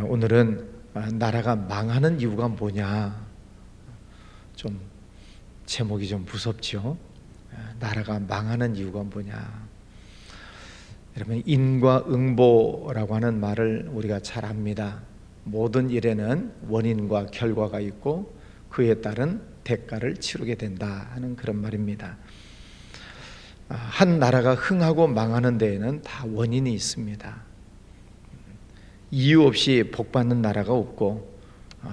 오늘은 나라가 망하는 이유가 뭐냐, 좀 제목이 좀 무섭죠. 나라가 망하는 이유가 뭐냐. 여러분, 인과응보라고 하는 말을 우리가 잘 압니다. 모든 일에는 원인과 결과가 있고 그에 따른 대가를 치르게 된다 하는 그런 말입니다. 한 나라가 흥하고 망하는 데에는 다 원인이 있습니다. 이유 없이 복받는 나라가 없고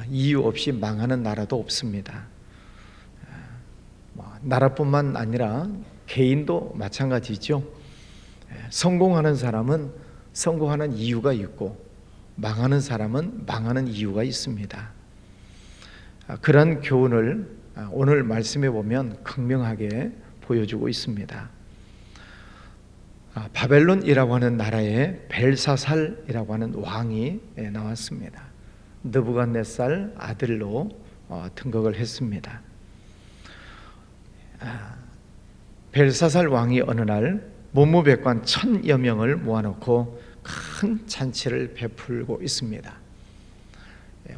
이유 없이 망하는 나라도 없습니다. 나라뿐만 아니라 개인도 마찬가지죠. 성공하는 사람은 성공하는 이유가 있고 망하는 사람은 망하는 이유가 있습니다. 그런 교훈을 오늘 말씀해 보면 극명하게 보여주고 있습니다. 바벨론이라고 하는 나라에 벨사살이라고 하는 왕이 나왔습니다. 느부갓네살 아들로 등극을 했습니다. 벨사살 왕이 어느 날 문무백관 1000여 명을 모아놓고 큰 잔치를 베풀고 있습니다.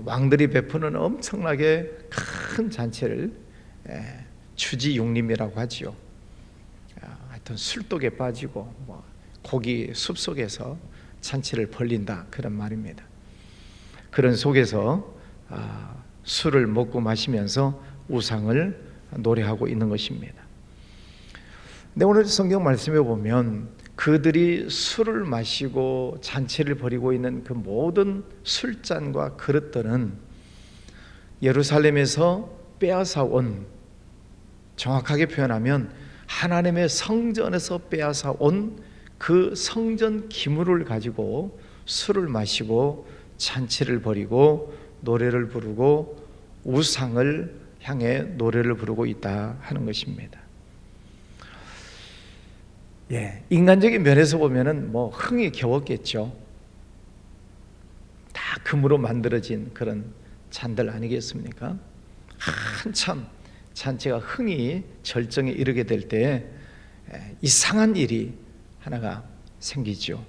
왕들이 베푸는 엄청나게 큰 잔치를 주지육림이라고 하지요. 하여튼 술독에 빠지고 고기 숲속에서 잔치를 벌린다, 그런 말입니다. 그런 속에서 술을 먹고 마시면서 우상을 노래하고 있는 것입니다. 근데 오늘 성경 말씀에 보면 그들이 술을 마시고 잔치를 벌이고 있는 그 모든 술잔과 그릇들은 예루살렘에서 빼앗아 온, 정확하게 표현하면 하나님의 성전에서 빼앗아 온 그 성전 기물을 가지고 술을 마시고 잔치를 벌이고 노래를 부르고 우상을 향해 노래를 부르고 있다 하는 것입니다. 인간적인 면에서 보면은 흥이 겨웠겠죠. 다 금으로 만들어진 그런 잔들 아니겠습니까? 한참 잔치가 흥이 절정에 이르게 될 때 이상한 일이 하나가 생기죠.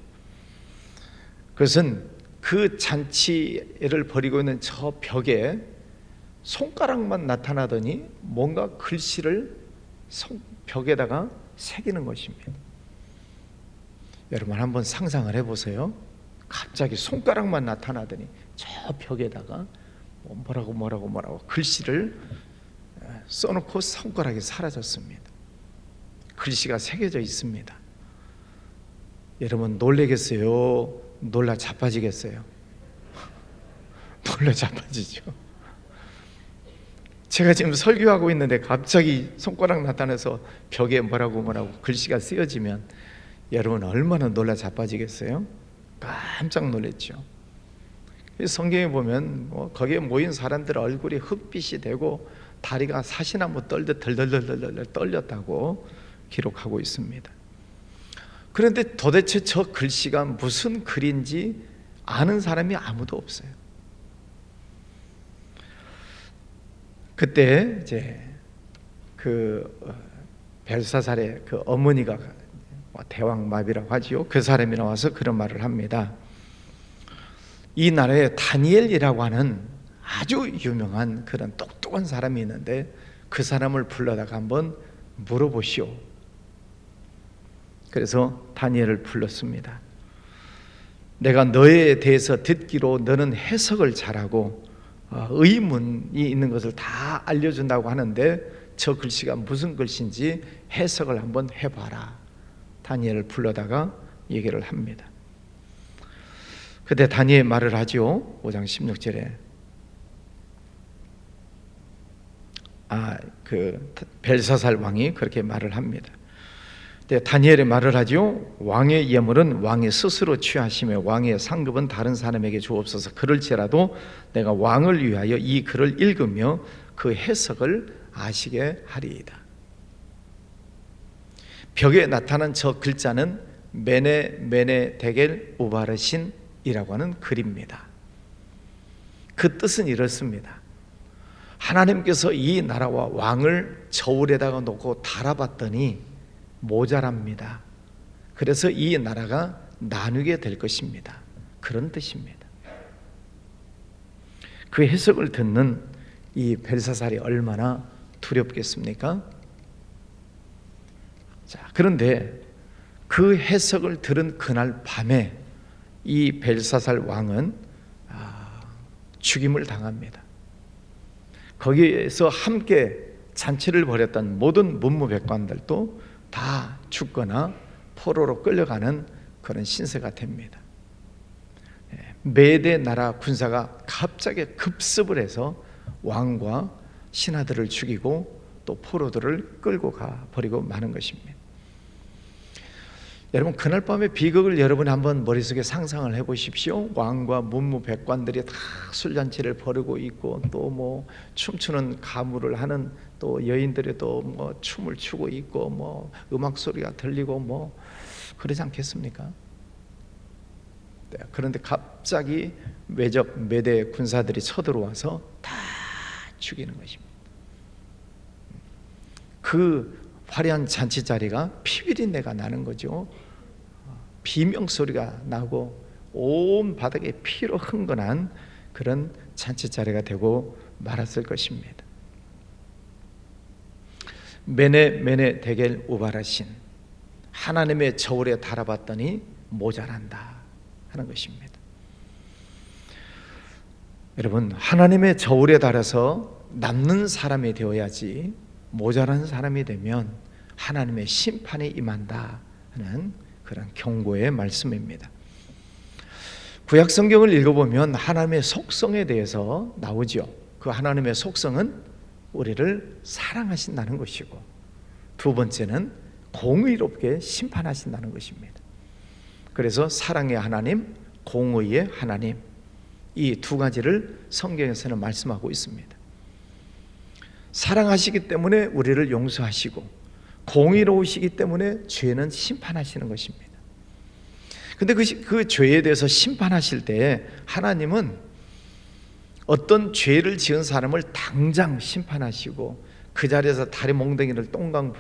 그것은 그 잔치를 벌이고 있는 저 벽에 손가락만 나타나더니 뭔가 글씨를 벽에다가 새기는 것입니다. 여러분 한번 상상을 해보세요. 갑자기 손가락만 나타나더니 저 벽에다가 뭐라고 글씨를 써놓고 손가락이 사라졌습니다. 글씨가 새겨져 있습니다. 여러분 놀라겠어요? 놀라 자빠지겠어요? 놀라 자빠지죠. 제가 지금 설교하고 있는데 갑자기 손가락 나타나서 벽에 뭐라고 글씨가 쓰여지면 여러분 얼마나 놀라 자빠지겠어요? 깜짝 놀랐죠. 성경에 보면 거기에 모인 사람들 얼굴이 흑빛이 되고 다리가 사시나무 떨듯 덜덜덜 떨렸다고 기록하고 있습니다. 그런데 도대체 저 글씨가 무슨 글인지 아는 사람이 아무도 없어요. 그때 이제 그 벨사살의 그 어머니가 대왕마비라고 하지요. 그 사람이 나와서 그런 말을 합니다. 이 나라에 다니엘이라고 하는 아주 유명한 그런 똑똑한 사람이 있는데 그 사람을 불러다가 한번 물어보시오. 그래서 다니엘을 불렀습니다. 내가 너에 대해서 듣기로 너는 해석을 잘하고 의문이 있는 것을 다 알려준다고 하는데 저 글씨가 무슨 글씨인지 해석을 한번 해봐라. 다니엘을 불러다가 얘기를 합니다. 그때 다니엘 말을 하죠. 5장 16절에 그 벨사살 왕이 그렇게 말을 합니다. 다니엘의 말을 하죠. 왕의 예물은 왕이 스스로 취하시며 왕의 상급은 다른 사람에게 주옵소서. 그럴지라도 내가 왕을 위하여 이 글을 읽으며 그 해석을 아시게 하리이다. 벽에 나타난 저 글자는 메네 데겔 우바르신이라고 하는 글입니다. 그 뜻은 이렇습니다. 하나님께서 이 나라와 왕을 저울에다가 놓고 달아봤더니 모자랍니다. 그래서 이 나라가 나누게 될 것입니다. 그런 뜻입니다. 그 해석을 듣는 이 벨사살이 얼마나 두렵겠습니까? 자, 그런데 그 해석을 들은 그날 밤에 이 벨사살 왕은 죽임을 당합니다. 거기에서 함께 잔치를 벌였던 모든 문무백관들도 다 죽거나 포로로 끌려가는 그런 신세가 됩니다. 메대 나라 군사가 갑자기 급습을 해서 왕과 신하들을 죽이고 또 포로들을 끌고 가 버리고 마는 것입니다. 여러분, 그날 밤의 비극을 여러분이 한번 머릿속에 상상을 해보십시오. 왕과 문무백관들이 다 술잔치를 벌이고 있고, 또 뭐 춤추는 가무를 하는 또 여인들이 또 뭐 춤을 추고 있고, 뭐 음악 소리가 들리고 뭐 그러지 않겠습니까? 네, 그런데 갑자기 외적 메대 군사들이 쳐들어와서 다 죽이는 것입니다. 그 화려한 잔치 자리가 피비린내가 나는 거죠. 비명 소리가 나고 온 바닥에 피로 흥건한 그런 잔치 자리가 되고 말았을 것입니다. 메네 데겔 우바라신, 하나님의 저울에 달아봤더니 모자란다 하는 것입니다. 여러분, 하나님의 저울에 달아서 남는 사람이 되어야지 모자란 사람이 되면 하나님의 심판이 임한다 하는 그런 경고의 말씀입니다. 구약 성경을 읽어보면 하나님의 속성에 대해서 나오죠. 그 하나님의 속성은 우리를 사랑하신다는 것이고, 두 번째는 공의롭게 심판하신다는 것입니다. 그래서 사랑의 하나님, 공의의 하나님, 이 두 가지를 성경에서는 말씀하고 있습니다. 사랑하시기 때문에 우리를 용서하시고, 공의로우시기 때문에 죄는 심판하시는 것입니다. 근데 그 죄에 대해서 심판하실 때 하나님은 어떤 죄를 지은 사람을 당장 심판하시고 그 자리에서 다리 몽둥이를 똥강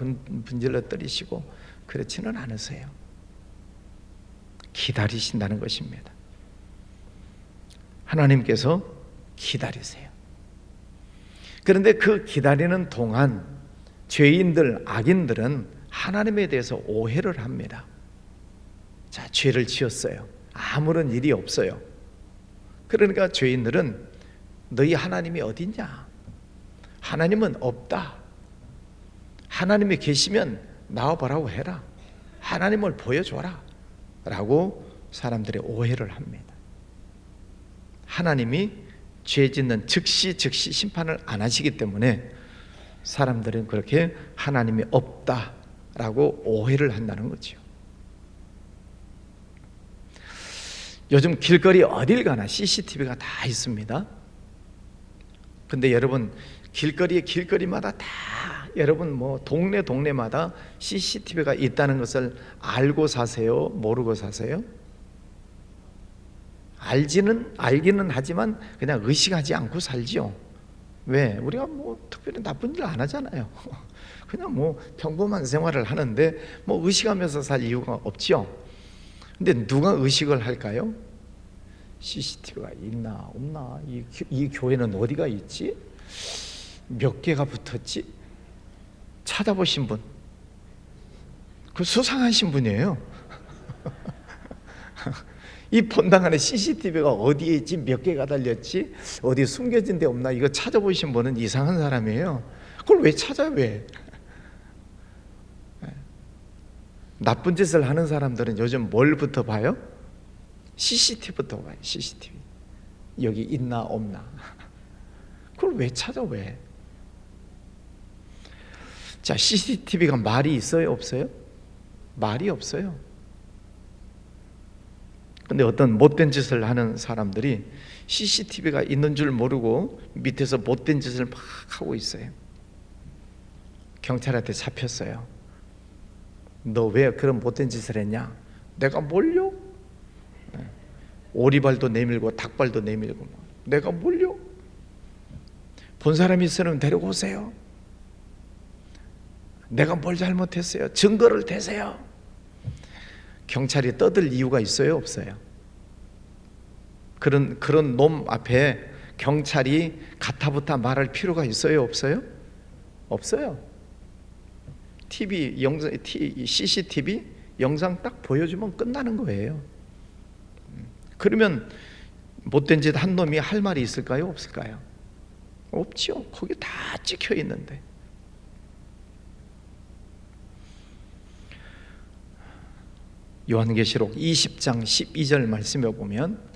분질러 때리시고 그렇지는 않으세요. 기다리신다는 것입니다. 하나님께서 기다리세요. 그런데 그 기다리는 동안 죄인들, 악인들은 하나님에 대해서 오해를 합니다. 자, 죄를 지었어요. 아무런 일이 없어요. 그러니까 죄인들은 너희 하나님이 어딨냐? 하나님은 없다. 하나님이 계시면 나와보라고 해라. 하나님을 보여줘라 라고 사람들이 오해를 합니다. 하나님이 죄 짓는 즉시 심판을 안 하시기 때문에 사람들은 그렇게 하나님이 없다라고 오해를 한다는 거죠. 요즘 길거리 어딜 가나 CCTV가 다 있습니다. 근데 여러분, 길거리마다 다 여러분 뭐 동네마다 CCTV가 있다는 것을 알고 사세요? 모르고 사세요? 알기는 하지만 그냥 의식하지 않고 살지요. 왜? 우리가 뭐 특별히 나쁜 일 안 하잖아요. 그냥 뭐 평범한 생활을 하는데 뭐 의식하면서 살 이유가 없죠. 근데 누가 의식을 할까요? CCTV가 있나 없나, 이 교회는 어디가 있지? 몇 개가 붙었지? 찾아보신 분, 그 수상하신 분이에요. 이 본당 안에 CCTV가 어디에 있지, 몇 개가 달렸지, 어디 숨겨진 데 없나, 이거 찾아보신 분은 이상한 사람이에요. 그걸 왜 찾아요? 왜? 나쁜 짓을 하는 사람들은 요즘 뭘부터 봐요? CCTV부터 봐요. CCTV 여기 있나 없나. 그걸 왜 찾아? 왜? 자, CCTV가 말이 있어요? 없어요? 말이 없어요. 근데 어떤 못된 짓을 하는 사람들이 CCTV가 있는 줄 모르고 밑에서 못된 짓을 막 하고 있어요. 경찰한테 잡혔어요. 너 왜 그런 못된 짓을 했냐? 내가 뭘요? 오리발도 내밀고 닭발도 내밀고, 내가 뭘요? 본 사람이 있으면 데리고 오세요. 내가 뭘 잘못했어요? 증거를 대세요. 경찰이 떠들 이유가 있어요? 없어요? 그런 놈 앞에 경찰이 가타부타 말할 필요가 있어요, 없어요? 없어요. CCTV 영상 딱 보여주면 끝나는 거예요. 그러면 못된 짓 한 놈이 할 말이 있을까요, 없을까요? 없죠. 거기 다 찍혀 있는데. 요한계시록 20장 12절 말씀에 보면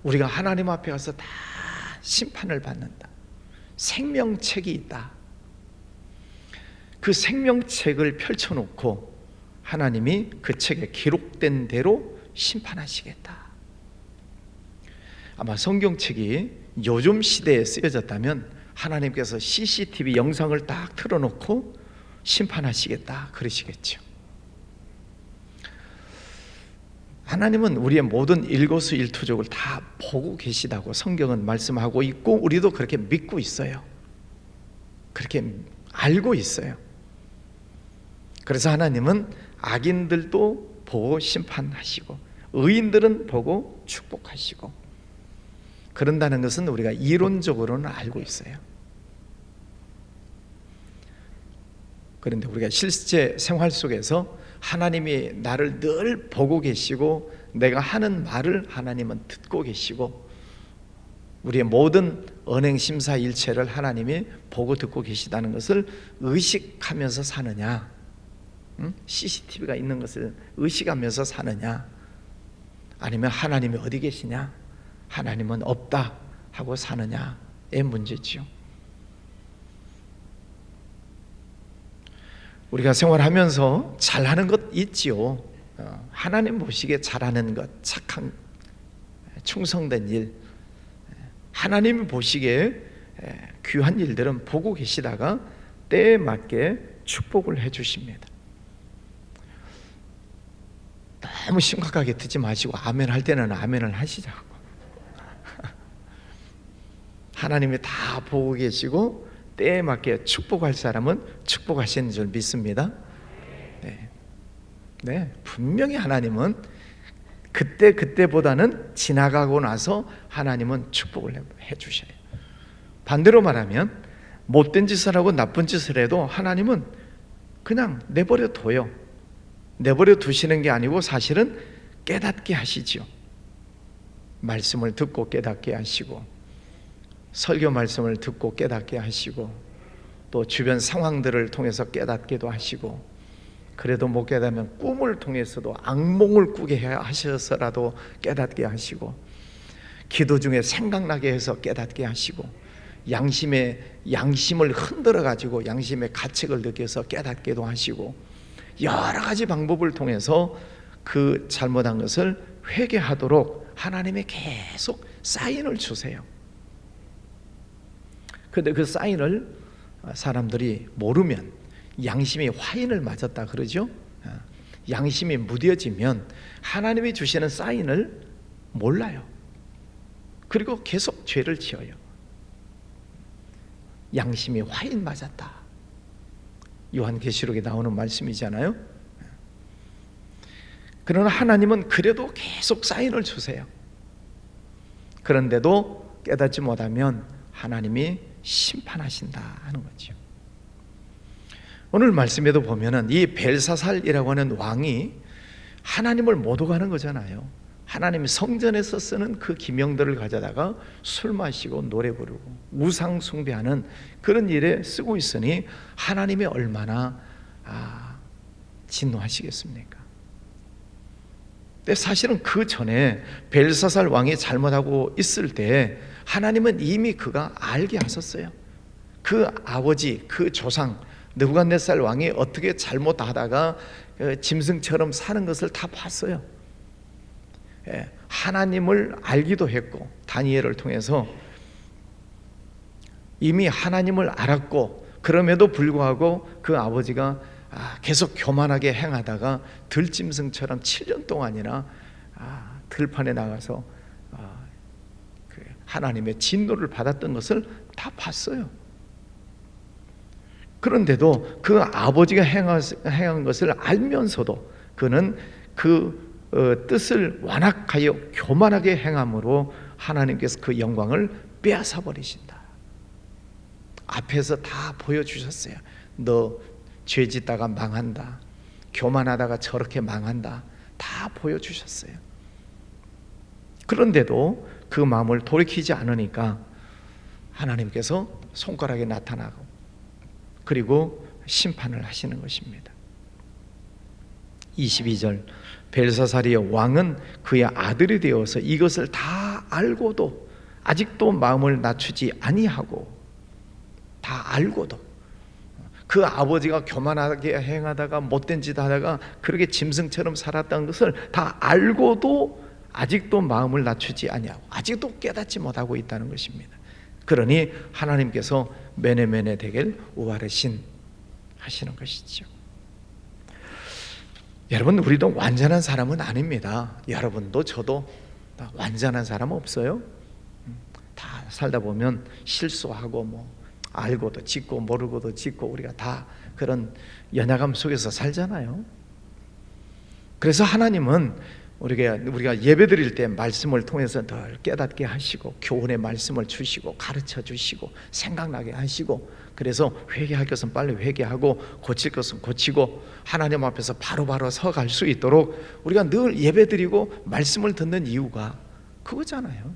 우리가 하나님 앞에 가서 다 심판을 받는다. 생명책이 있다. 그 생명책을 펼쳐놓고 하나님이 그 책에 기록된 대로 심판하시겠다. 아마 성경책이 요즘 시대에 쓰여졌다면 하나님께서 CCTV 영상을 딱 틀어놓고 심판하시겠다 그러시겠죠. 하나님은 우리의 모든 일거수일투족을 다 보고 계시다고 성경은 말씀하고 있고 우리도 그렇게 믿고 있어요. 그렇게 알고 있어요. 그래서 하나님은 악인들도 보고 심판하시고 의인들은 보고 축복하시고 그런다는 것은 우리가 이론적으로는 알고 있어요. 그런데 우리가 실제 생활 속에서 하나님이 나를 늘 보고 계시고 내가 하는 말을 하나님은 듣고 계시고 우리의 모든 언행심사일체를 하나님이 보고 듣고 계시다는 것을 의식하면서 사느냐, CCTV가 있는 것을 의식하면서 사느냐, 아니면 하나님이 어디 계시냐, 하나님은 없다 하고 사느냐의 문제지요. 우리가 생활하면서 잘하는 것 있지요. 하나님 보시기에 잘하는 것, 착한 충성된 일, 하나님이 보시기에 귀한 일들은 보고 계시다가 때에 맞게 축복을 해주십니다. 너무 심각하게 듣지 마시고 아멘 할 때는 아멘을 하시자고. 하나님이 다 보고 계시고 때에 맞게 축복할 사람은 축복하시는 줄 믿습니다. 네, 분명히 하나님은 그때보다는 지나가고 나서 하나님은 축복을 해주셔요. 반대로 말하면 못된 짓을 하고 나쁜 짓을 해도 하나님은 그냥 내버려 둬요. 내버려 두시는 게 아니고 사실은 깨닫게 하시죠. 말씀을 듣고 깨닫게 하시고 설교 말씀을 듣고 깨닫게 하시고 또 주변 상황들을 통해서 깨닫게도 하시고 그래도 못 깨닫으면 꿈을 통해서도 악몽을 꾸게 하셔서라도 깨닫게 하시고 기도 중에 생각나게 해서 깨닫게 하시고 양심을 흔들어 가지고 양심의 가책을 느껴서 깨닫게도 하시고 여러 가지 방법을 통해서 그 잘못한 것을 회개하도록 하나님이 계속 사인을 주세요. 그런데 그 사인을 사람들이 모르면 양심이 화인을 맞았다 그러죠. 양심이 무뎌지면 하나님이 주시는 사인을 몰라요. 그리고 계속 죄를 지어요. 양심이 화인 맞았다. 요한계시록에 나오는 말씀이잖아요. 그러나 하나님은 그래도 계속 사인을 주세요. 그런데도 깨닫지 못하면 하나님이 심판하신다 하는 거죠. 오늘 말씀에도 보면은 이 벨사살이라고 하는 왕이 하나님을 못 오가는 거잖아요. 하나님이 성전에서 쓰는 그 기명들을 가져다가 술 마시고 노래 부르고 우상 숭배하는 그런 일에 쓰고 있으니 하나님이 얼마나 진노하시겠습니까? 근데 사실은 그 전에 벨사살 왕이 잘못하고 있을 때 하나님은 이미 그가 알게 하셨어요. 그 아버지, 그 조상 느부갓네살 왕이 어떻게 잘못하다가 짐승처럼 사는 것을 다 봤어요. 하나님을 알기도 했고 다니엘을 통해서 이미 하나님을 알았고 그럼에도 불구하고 그 아버지가 계속 교만하게 행하다가 들짐승처럼 7년 동안이나 들판에 나가서 하나님의 진노를 받았던 것을 다 봤어요. 그런데도 그 아버지가 행한 것을 알면서도 그는 그 뜻을 완악하여 교만하게 행함으로 하나님께서 그 영광을 빼앗아 버리신다. 앞에서 다 보여주셨어요. 너 죄 짓다가 망한다, 교만하다가 저렇게 망한다, 다 보여주셨어요. 그런데도 그 마음을 돌이키지 않으니까 하나님께서 손가락에 나타나고 그리고 심판을 하시는 것입니다. 22절, 벨사살이여 왕은 그의 아들이 되어서 이것을 다 알고도 아직도 마음을 낮추지 아니하고, 다 알고도 그 아버지가 교만하게 행하다가 못된 짓 하다가 그렇게 짐승처럼 살았다는 것을 다 알고도 아직도 마음을 낮추지 아니하고 아직도 깨닫지 못하고 있다는 것입니다. 그러니 하나님께서 메네메네 데겔 우바르신 하시는 것이죠. 여러분, 우리도 완전한 사람은 아닙니다. 여러분도 저도 완전한 사람 없어요. 다 살다 보면 실수하고 알고도 짓고 모르고도 짓고 우리가 다 그런 연약함 속에서 살잖아요. 그래서 하나님은 우리가 예배드릴 때 말씀을 통해서 늘 깨닫게 하시고 교훈의 말씀을 주시고 가르쳐 주시고 생각나게 하시고, 그래서 회개할 것은 빨리 회개하고 고칠 것은 고치고 하나님 앞에서 바로바로 서갈 수 있도록 우리가 늘 예배드리고 말씀을 듣는 이유가 그거잖아요.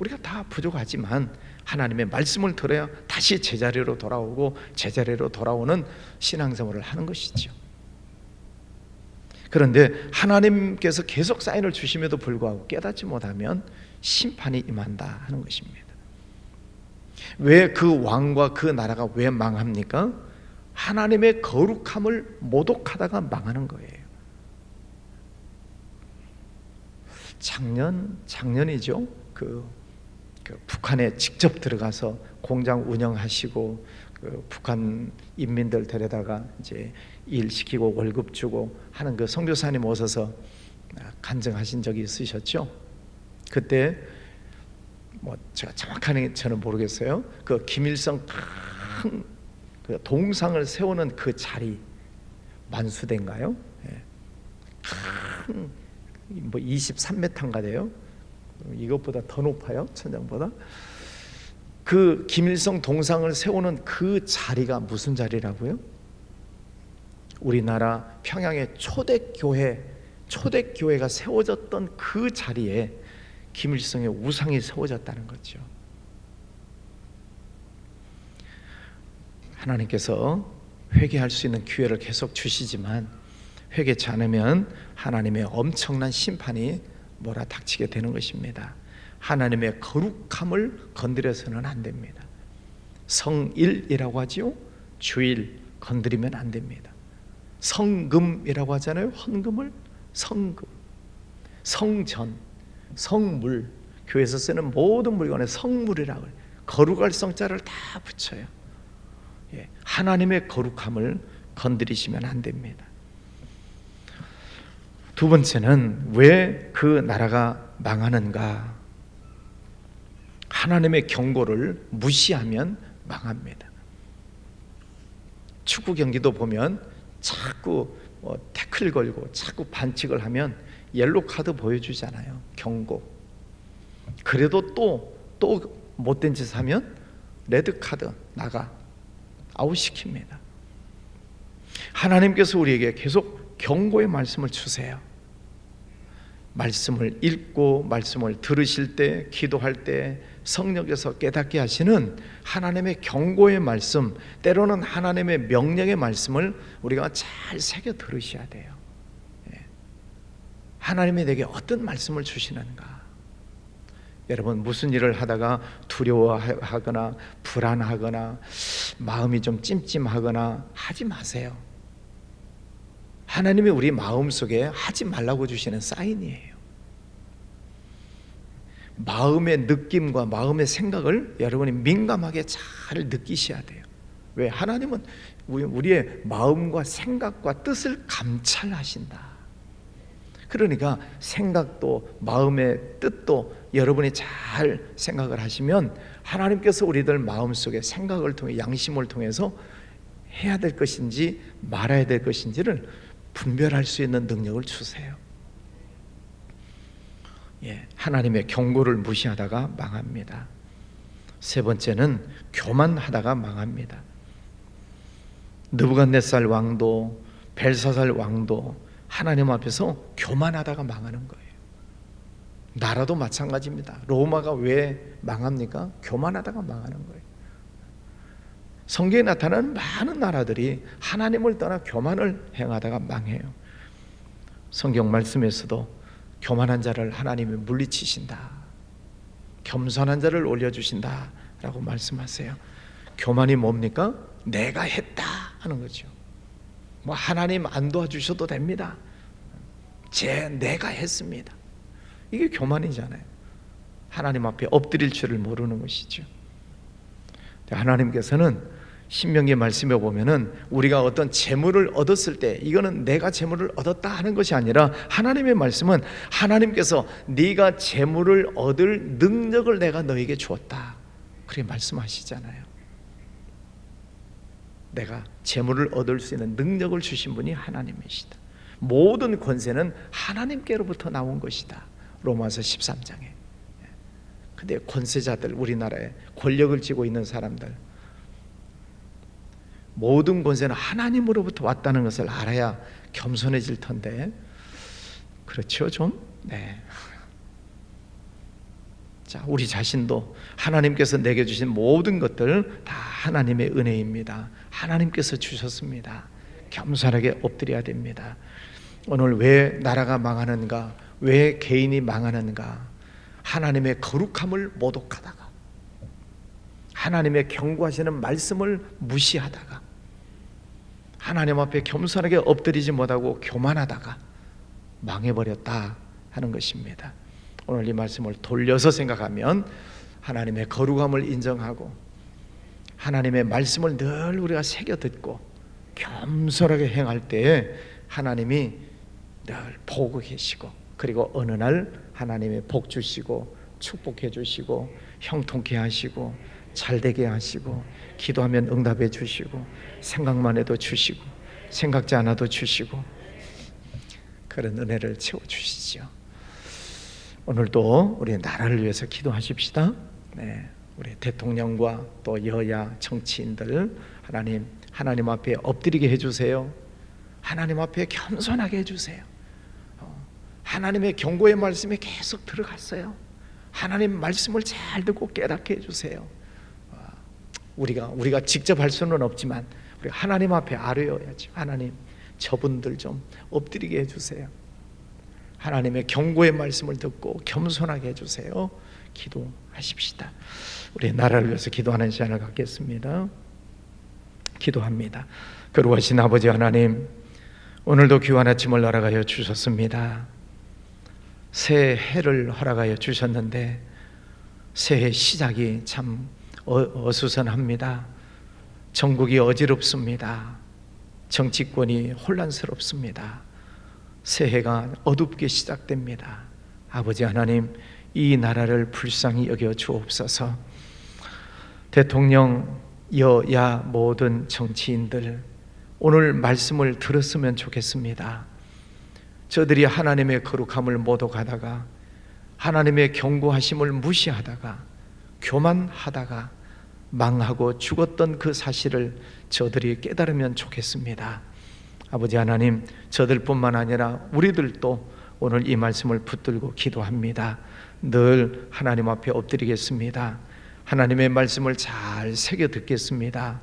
우리가 다 부족하지만 하나님의 말씀을 들어야 다시 제자리로 돌아오고 제자리로 돌아오는 신앙생활을 하는 것이죠. 그런데 하나님께서 계속 사인을 주심에도 불구하고 깨닫지 못하면 심판이 임한다 하는 것입니다. 왜 그 왕과 그 나라가 왜 망합니까? 하나님의 거룩함을 모독하다가 망하는 거예요. 작년이죠. 그 북한에 직접 들어가서 공장 운영하시고 북한 인민들 데려다가 이제 일 시키고 월급 주고 하는 그 선교사님 오셔서 간증하신 적이 있으셨죠. 그때 제가 정확하게 저는 모르겠어요. 그 김일성 큰 그 동상을 세우는 그 자리 만수대인가요? 큰 23m인가 돼요. 이것보다 더 높아요. 천장보다. 그 김일성 동상을 세우는 그 자리가 무슨 자리라고요? 우리나라 평양의 초대교회가 세워졌던 그 자리에 김일성의 우상이 세워졌다는 거죠. 하나님께서 회개할 수 있는 기회를 계속 주시지만 회개치 않으면 하나님의 엄청난 심판이 몰아닥치게 되는 것입니다. 하나님의 거룩함을 건드려서는 안 됩니다. 성일이라고 하지요. 주일 건드리면 안 됩니다. 성금이라고 하잖아요. 헌금을 성금, 성전, 성물, 교회에서 쓰는 모든 물건에 성물이라고 해요. 거룩할 성자를 다 붙여요. 하나님의 거룩함을 건드리시면 안 됩니다. 두 번째는 왜 그 나라가 망하는가? 하나님의 경고를 무시하면 망합니다. 축구 경기도 보면 자꾸 태클 걸고 자꾸 반칙을 하면 옐로 카드 보여주잖아요. 경고. 그래도 또 못된 짓 하면 레드 카드 나가 아웃시킵니다. 하나님께서 우리에게 계속 경고의 말씀을 주세요. 말씀을 읽고 말씀을 들으실 때, 기도할 때 성령께서 깨닫게 하시는 하나님의 경고의 말씀, 때로는 하나님의 명령의 말씀을 우리가 잘 새겨 들으셔야 돼요. 하나님이 내게 어떤 말씀을 주시는가? 여러분, 무슨 일을 하다가 두려워하거나 불안하거나 마음이 좀 찜찜하거나 하지 마세요. 하나님이 우리 마음속에 하지 말라고 주시는 사인이에요. 마음의 느낌과 마음의 생각을 여러분이 민감하게 잘 느끼셔야 돼요. 왜? 하나님은 우리의 마음과 생각과 뜻을 감찰하신다. 그러니까 생각도 마음의 뜻도 여러분이 잘 생각을 하시면 하나님께서 우리들 마음속에 생각을 통해 양심을 통해서 해야 될 것인지 말아야 될 것인지를 분별할 수 있는 능력을 주세요. 하나님의 경고를 무시하다가 망합니다. 세 번째는 교만하다가 망합니다. 느부갓네살 왕도 벨사살 왕도 하나님 앞에서 교만하다가 망하는 거예요. 나라도 마찬가지입니다. 로마가 왜 망합니까? 교만하다가 망하는 거예요. 성경에 나타나는 많은 나라들이 하나님을 떠나 교만을 행하다가 망해요. 성경 말씀에서도 교만한 자를 하나님이 물리치신다, 겸손한 자를 올려주신다 라고 말씀하세요. 교만이 뭡니까? 내가 했다 하는 거죠. 하나님 안 도와주셔도 됩니다, 내가 했습니다. 이게 교만이잖아요. 하나님 앞에 엎드릴 줄을 모르는 것이죠. 하나님께서는 신명기 말씀에 보면은 우리가 어떤 재물을 얻었을 때 이거는 내가 재물을 얻었다 하는 것이 아니라, 하나님의 말씀은 하나님께서 네가 재물을 얻을 능력을 내가 너에게 주었다 그렇게 말씀하시잖아요. 내가 재물을 얻을 수 있는 능력을 주신 분이 하나님이시다. 모든 권세는 하나님께로부터 나온 것이다, 로마서 13장에. 근데 권세자들, 우리나라에 권력을 쥐고 있는 사람들, 모든 권세는 하나님으로부터 왔다는 것을 알아야 겸손해질 텐데, 그렇죠 좀? 네. 자, 우리 자신도 하나님께서 내게 주신 모든 것들 다 하나님의 은혜입니다. 하나님께서 주셨습니다. 겸손하게 엎드려야 됩니다. 오늘 왜 나라가 망하는가? 왜 개인이 망하는가? 하나님의 거룩함을 모독하다가, 하나님의 경고하시는 말씀을 무시하다가, 하나님 앞에 겸손하게 엎드리지 못하고 교만하다가 망해버렸다 하는 것입니다. 오늘 이 말씀을 돌려서 생각하면 하나님의 거룩함을 인정하고 하나님의 말씀을 늘 우리가 새겨 듣고 겸손하게 행할 때에 하나님이 늘 보고 계시고, 그리고 어느 날 하나님의 복 주시고 축복해 주시고 형통케 하시고 잘되게 하시고, 기도하면 응답해 주시고 생각만 해도 주시고 생각지 않아도 주시고, 그런 은혜를 채워주시죠. 오늘도 우리 나라를 위해서 기도하십시다. 네, 우리 대통령과 또 여야 정치인들 하나님 앞에 엎드리게 해주세요. 하나님 앞에 겸손하게 해주세요. 하나님의 경고의 말씀에 계속 들어갔어요. 하나님 말씀을 잘 듣고 깨닫게 해주세요. 우리가 직접 할 수는 없지만 우리 하나님 앞에 아뢰어야죠. 하나님, 저분들 좀 엎드리게 해주세요. 하나님의 경고의 말씀을 듣고 겸손하게 해주세요. 기도하십시다. 우리 나라를 위해서 기도하는 시간을 갖겠습니다. 기도합니다. 거룩하신 아버지 하나님, 오늘도 귀한 아침을 허락하여 주셨습니다. 새 해를 허락하여 주셨는데 새해 시작이 참 어수선합니다. 전국이 어지럽습니다. 정치권이 혼란스럽습니다. 새해가 어둡게 시작됩니다. 아버지 하나님, 이 나라를 불쌍히 여겨 주옵소서. 대통령, 여야 모든 정치인들, 오늘 말씀을 들었으면 좋겠습니다. 저들이 하나님의 거룩함을 모독하다가, 하나님의 경고하심을 무시하다가, 교만하다가 망하고 죽었던 그 사실을 저들이 깨달으면 좋겠습니다. 아버지 하나님, 저들뿐만 아니라 우리들도 오늘 이 말씀을 붙들고 기도합니다. 늘 하나님 앞에 엎드리겠습니다. 하나님의 말씀을 잘 새겨 듣겠습니다.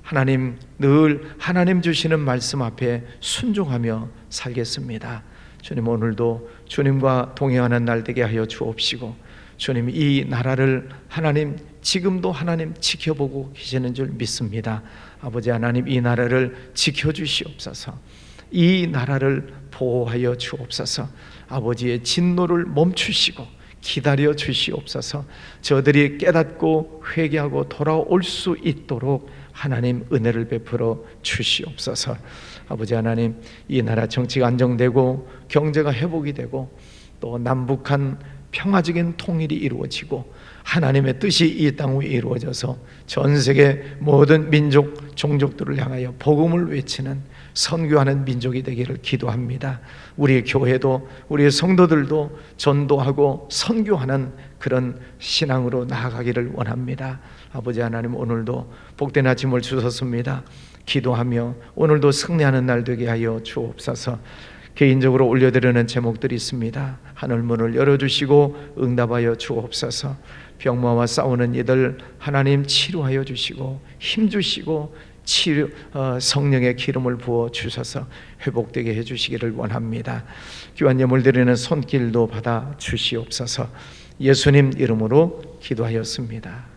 하나님, 늘 하나님 주시는 말씀 앞에 순종하며 살겠습니다. 주님, 오늘도 주님과 동행하는 날 되게 하여 주옵시고, 주님, 이 나라를 하나님 지금도 하나님 지켜보고 계시는 줄 믿습니다. 아버지 하나님, 이 나라를 지켜주시옵소서. 이 나라를 보호하여 주옵소서. 아버지의 진노를 멈추시고 기다려 주시옵소서. 저들이 깨닫고 회개하고 돌아올 수 있도록 하나님 은혜를 베풀어 주시옵소서. 아버지 하나님, 이 나라 정치가 안정되고 경제가 회복이 되고 또 남북한 평화적인 통일이 이루어지고 하나님의 뜻이 이 땅 위에 이루어져서 전 세계 모든 민족, 종족들을 향하여 복음을 외치는 선교하는 민족이 되기를 기도합니다. 우리의 교회도 우리의 성도들도 전도하고 선교하는 그런 신앙으로 나아가기를 원합니다. 아버지 하나님, 오늘도 복된 아침을 주셨습니다. 기도하며 오늘도 승리하는 날 되게 하여 주옵소서. 개인적으로 올려드리는 제목들이 있습니다. 하늘문을 열어주시고 응답하여 주옵소서. 병마와 싸우는 이들 하나님 치료하여 주시고 힘주시고 성령의 기름을 부어 주셔서 회복되게 해주시기를 원합니다. 귀한 예물 드리는 손길도 받아 주시옵소서. 예수님 이름으로 기도하였습니다.